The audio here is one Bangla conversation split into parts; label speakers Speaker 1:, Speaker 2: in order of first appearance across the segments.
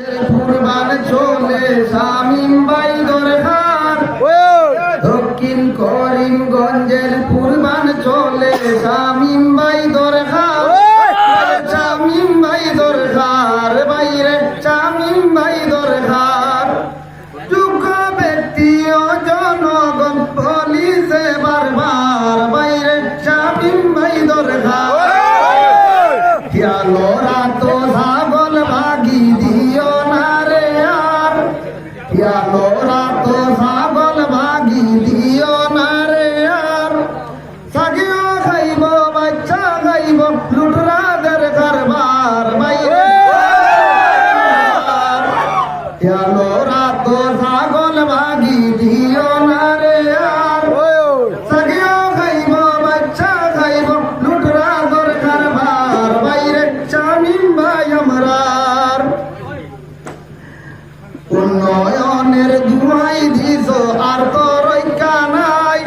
Speaker 1: কুরবান চলে শামীম ভাই দরকার দক্ষিণ করিমগঞ্জের কুরবান চলে শামীম ভাই দরকার শামীম ভাই দরকার বাইরে শামীম ভাই দরকার যোগ্য ব্যক্তি ও জনগণ বলিছে বারবার বাইরে শামীম ভাই দরকার লোরা তো ছাগল ভাগি দিও না রে আর লোরা তো ছাগল ভাগি দিও না রে আর সাগিও খাইব বাচ্চা খাইব লুটরাদের কারবার বাইরে লোরা তো ছাগল ভাগি দিও না রে আর সাগিও খাইব বাচ্চা খাইব লুটরাদের কারবার বাইরে শামীম ভাই আমরার উন্নয়নের দুহাই দিছ আর তো রক্ষা নাই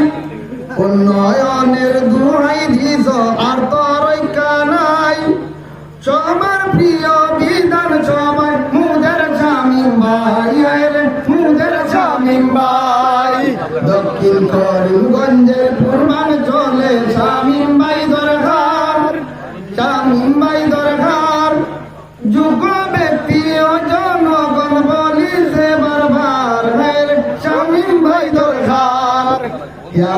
Speaker 1: উন্নয়নের দুহাই দিছ আর তো রক্ষা নাই সবার প্রিয় বিধান সবাই মুদের শামীম ভাই রে মুদের শামীম ভাই দক্ষিণ করিমগঞ্জের কুরবান চলে শামীম ভাই দরকার শামীম ভাই দরকার যোগ্য ব্যক্তি ও জনগণ বলিছে বারবার রে শামীম ভাই দরকার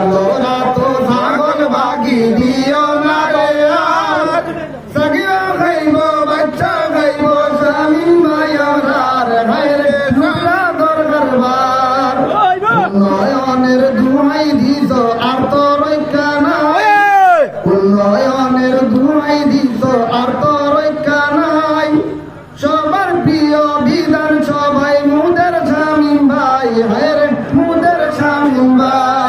Speaker 1: লোরা তো ছাগল ভাগি দিও না রে আর সাগিও খাইব বাচ্চা খাইব শামীম ভাই আমরার রে নুরা দরকার উন্নয়নের দুহাই দিছ আর তো রক্ষা নাই উন্নয়নের দুহাই দিছ আর তো রক্ষা নাই সবার প্রিয় বিধান সবাই মুদের শামীম ভাই রে মুদের শামীম ভাই